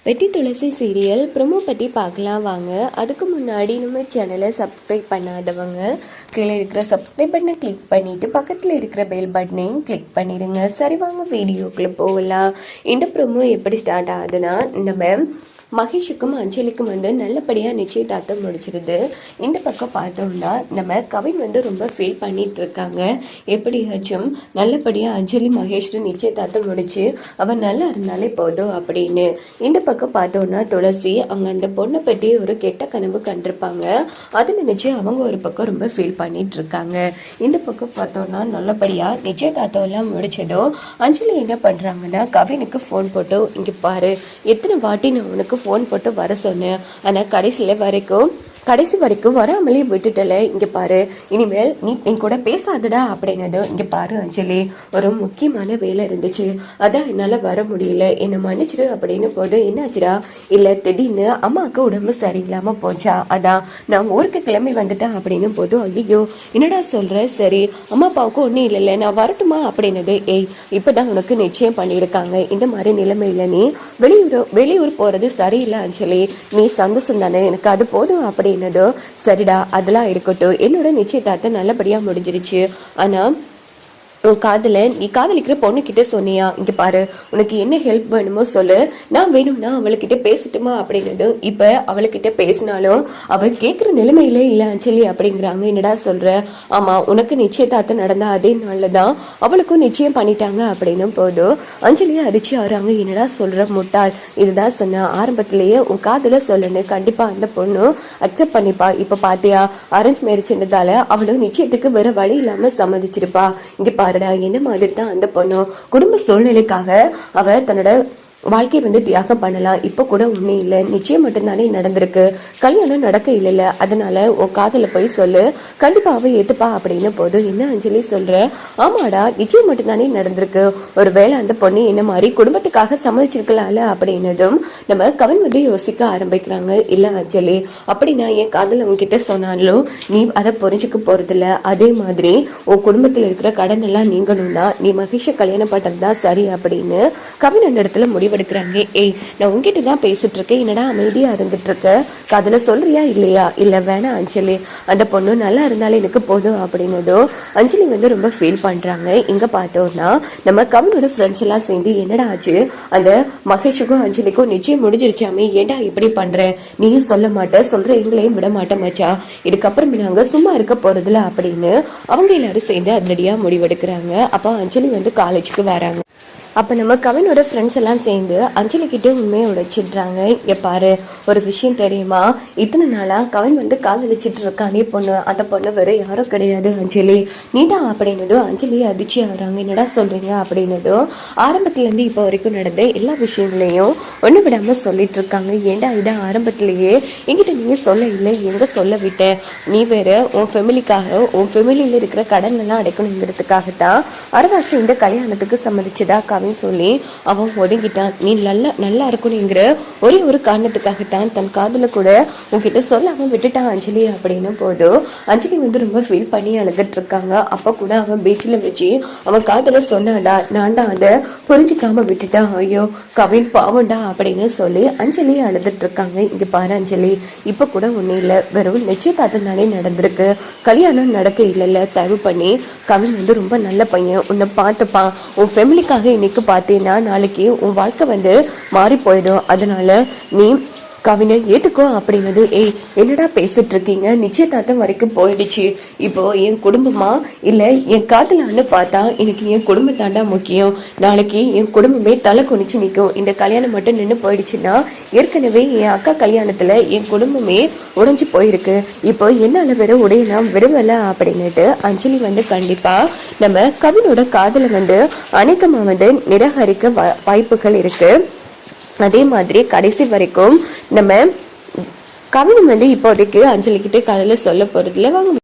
வெட்டி துளசி serial promo பற்றி பார்க்கலாம் வாங்க. அதுக்கு முன்னாடி நம்ம சேனலை சப்ஸ்கிரைப் பண்ணாதவங்க கீழே இருக்கிற சப்ஸ்கிரைப் பட்டனை கிளிக் பண்ணிவிட்டு பக்கத்தில் இருக்கிற பெல் பட்டனையும் கிளிக் பண்ணிடுங்க. சரி வாங்க வீடியோக்குள்ளே போகலாம். இந்த ப்ரோமோ எப்படி ஸ்டார்ட் ஆகுதுன்னா, நம்ம மகேஷுக்கும் அஞ்சலிக்கும் நல்லபடியாக நிச்சயதார்த்தம் முடிச்சிருது. இந்த பக்கம் பார்த்தோம்னா நம்ம கவின் ரொம்ப ஃபீல் பண்ணிட்டு இருக்காங்க. எப்படியாச்சும் நல்லபடியாக அஞ்சலி மகேஷ் நிச்சயதார்த்தம் முடிச்சு அவன் நல்லா இருந்தாலே போதும் அப்படின்னு. இந்த பக்கம் பார்த்தோம்னா துளசி அவங்க அந்த பொண்ணை பற்றி ஒரு கெட்ட கனவு கண்டிருப்பாங்க. அதை நினச்சி அவங்க ஒரு பக்கம் ரொம்ப ஃபீல் பண்ணிட்டு இருக்காங்க. இந்த பக்கம் பார்த்தோம்னா நல்லபடியாக நிச்சயதார்த்தம் எல்லாம் முடிச்சதும் அஞ்சலி என்ன பண்ணுறாங்கன்னா, கவினுக்கு ஃபோன் போட்டு இங்கே பாரு, எத்தனை வாட்டி நான் உனக்கு ஃபோன் போட்டு வர சொன்னேன், ஆனால் கடைசி வரைக்கும் வராமலே விட்டுட்டல, இங்கே பாரு, இனிமேல் நீ என் கூட பேசாதடா அப்படின்னதும், இங்கே பாரு அஞ்சலி, ஒரு முக்கியமான வேலை இருந்துச்சு, அதான் என்னால் வர முடியல, என்னை மன்னிச்சிடு அப்படின்னு போது, என்னாச்சுடா? இல்லை திடீர்னு அம்மாவுக்கு உடம்பு சரியில்லாமல் போச்சா, அதான் நான் ஊருக்கு கிளம்பி வந்துட்டேன் அப்படின்னு போது, ஐயோ என்னடா சொல்கிற? சரி அம்மா அப்பாவுக்கு ஒன்றும் இல்லைல்ல, நான் வரட்டுமா அப்படின்னது. ஏய் இப்போ தான் உனக்கு நிச்சயம் பண்ணியிருக்காங்க, இந்த மாதிரி நிலைமையில் நீ வெளியூர் போகிறது சரியில்லை அஞ்சலி, நீ சந்தோஷம் தானே, எனக்கு அது போதும் அப்படி என்னதோ. சரிடா அதெல்லாம் இருக்கட்டும், என்னோட நிச்சயதார்த்தம் நல்லபடியாக முடிஞ்சிருச்சு. ஆனால் நீ காதலிக்கிற பொண்ணுக்கிட்ட சொன்னியா, இங்கே பாரு, உனக்கு என்ன ஹெல்ப் வேணுமோ சொல்லு, நான் வேணும்னா அவளுக்கிட்ட பேசட்டுமா அப்படின்னது. இப்போ அவளுக்கிட்ட பேசினாலும் அவள் கேட்குற நிலைமையில இல்லை அஞ்சலி அப்படிங்கிறாங்க. என்னடா சொல்கிற? ஆமாம், உனக்கு நிச்சயதார்த்தம் நடந்தா அதே நாளில் தான் அவளுக்கும் நிச்சயம் பண்ணிட்டாங்க அப்படின்னும் போதும் அஞ்சலியை அடிச்சு ஆறாங்க. என்னடா சொல்கிற முட்டாள், இதுதான் சொன்ன ஆரம்பத்திலேயே உன் காதலை சொல்லணும், கண்டிப்பாக அந்த பொண்ணு அக்செப்ட் பண்ணிப்பா. இப்போ பார்த்தியா, அரேஞ்ச் மேரேஜ்ன்றதால அவளும் நிச்சயத்துக்கு வேற வழி இல்லாமல் சம்மதிச்சிருப்பா. இங்கே என்ன மாதிரி தான் அந்த பொண்ணும் குடும்ப சூழ்நிலைக்காக அவ தன்னோட வாழ்க்கையை தியாகம் பண்ணலாம். இப்போ கூட ஒன்றும் இல்லை, நிச்சயம் மட்டும்தானே நடந்திருக்கு, கல்யாணம் நடக்க இல்லைல்ல, அதனால உன் காதல போய் சொல்லு, கண்டிப்பா அவ ஏத்துப்பா அப்படின்னு போது. என்ன அஞ்சலி சொல்ற? ஆமாடா, நிச்சயம் மட்டும்தானே நடந்திருக்கு, ஒரு வேளை அந்த பொண்ணு என்ன மாதிரி குடும்பத்துக்காக சம்மதிச்சிருக்கலாம்ல அப்படின்னதும் நம்ம கவன் யோசிக்க ஆரம்பிக்கிறாங்க. இல்லை அஞ்சலி, அப்படி நான் என் காதல் உங்ககிட்ட சொன்னாலும் நீ அதை புரிஞ்சுக்க போறதில்ல, அதே மாதிரி உன் குடும்பத்தில் இருக்கிற கடன் எல்லாம் நீங்கணும்னா நீ மகேஷை கல்யாணம் பண்றதுதான் சரி அப்படின்னு கவின் அந்த இடத்துல முடிவெடுக்கிறாங்க. ஏய் நான் உங்ககிட்ட தான் பேசிட்டு இருக்கேன், என்னடா அமைதியா இருந்துட்டு இருக்க, காதல சொல்றியா இல்லையா? இல்லை வேணாம் அஞ்சலி, அந்த பொண்ணு நல்லா இருந்தாலும் எனக்கு போதும் அப்படின்னதும் அஞ்சலி ரொம்ப ஃபீல் பண்றாங்க. இங்க பார்த்தோம்னா நம்ம கவினோட ஃப்ரெண்ட்ஸ் எல்லாம் சேர்ந்து, என்னடா ஆச்சு, அந்த மகேஷுக்கும் அஞ்சலிக்கும் நிச்சயம் முடிஞ்சிருச்சாமே, ஏண்டா இப்படி பண்ற, நீயும் சொல்ல மாட்டேன், சொல்ற எங்களையும் விட மாட்டேன் மச்சா, இதுக்கப்புறம் நாங்க சும்மா இருக்க போறதுல அப்படின்னு அவங்க எல்லாரும் சேர்ந்து அதிரடியா முடிவெடுக்கிறாங்க. அப்போ அஞ்சலி காலேஜுக்கு வராங்க. அப்போ நம்ம கவினோட ஃப்ரெண்ட்ஸ் எல்லாம் சேர்ந்து அஞ்சலி கிட்டே உண்மையை உடைச்சிடுறாங்க. இங்கே பாரு, ஒரு விஷயம் தெரியுமா, இத்தனை நாளாக கவின் காதலிச்சிட்டு இருக்கானே பொண்ணு, அந்த பொண்ணு வேறு யாரும் கிடையாது அஞ்சலி, நீ தான் அப்படின்னதும் அஞ்சலி அதிர்ச்சி ஆகிறாங்க. என்னடா சொல்கிறீங்க அப்படின்னதும் ஆரம்பத்துலேருந்து இப்போ வரைக்கும் நடந்த எல்லா விஷயங்களையும் ஒன்று விடாமல் சொல்லிட்டு இருக்காங்க. ஏண்டா இதை ஆரம்பத்திலேயே என்கிட்ட நீங்கள் சொல்ல இல்லை, எங்கே சொல்ல விட்ட, நீ வேறு உன் ஃபேமிலிக்காக உன் ஃபேமிலியில் இருக்கிற கடன் எல்லாம் அடைக்கணுங்கிறதுக்காகத்தான் அரவாசி இந்த கல்யாணத்துக்கு சம்மதிச்சதா சொல்லி அவன் ஒதுங்கிட்டான். நீ நல்லா இருக்கணுங்கிற ஒரே ஒரு காரணத்துக்காகத்தான் தன் காதல கூட உன்கிட்ட சொல்லாம விட்டுட்டான் அஞ்சலி அப்படின்னு போதும் அஞ்சலி ரொம்ப ஃபீல் பண்ணி அழுதுட்டு இருக்காங்க. அப்ப கூட அவன் பீச்சில் வச்சு அவன் காதல சொன்னாடா, நான் தான் அதை புரிஞ்சுக்காம விட்டுட்டான், ஐயோ கவின் பாவண்டா அப்படின்னு சொல்லி அஞ்சலி அழுதுட்டு இருக்காங்க. இங்க பாரு அஞ்சலி, இப்ப கூட ஒன்னும் இல்லை, வெறும் நிச்சயதார்த்தம் தானே நடந்திருக்கு, கல்யாணம் நடக்க இல்லைல்ல, தயவு பண்ணி கவின் ரொம்ப நல்ல பையன், உன்னை பார்த்துப்பான், உன் ஃபேமிலிக்காக இன்னைக்கு பார்த்தீங்கன்னா நாளைக்கு உன் வாழ்க்கை மாறி போயிடும், அதனால நீ கவினை ஏத்துக்கோ அப்படின்னது. ஏய் என்னடா பேசிட்டு இருக்கீங்க, நிச்சயதார்த்தம் வரைக்கும் போயிடுச்சு, இப்போ என் குடும்பமா இல்லை என் காதலான்னு பார்த்தா எனக்கு என் குடும்பம் தாண்டா முக்கியம், நாளைக்கு என் குடும்பமே தலை குனிச்சு நிற்கும், இந்த கல்யாணம் மட்டும் நின்று போயிடுச்சுன்னா ஏற்கனவே என் அக்கா கல்யாணத்துல என் குடும்பமே உடைஞ்சு போயிருக்கு, இப்போ என்னால வேற உடைய நான் விரும்பல அப்படின்னுட்டு அஞ்சலி கண்டிப்பா நம்ம கவினோட காதலை அநேகமா நிராகரிக்க வாய்ப்புகள் இருக்கு. அதே மாதிரி கடைசி வரைக்கும் நம்ம கவின் இப்போதைக்கு அஞ்சலி கிட்ட காதல சொல்ல போறதுல வாங்க.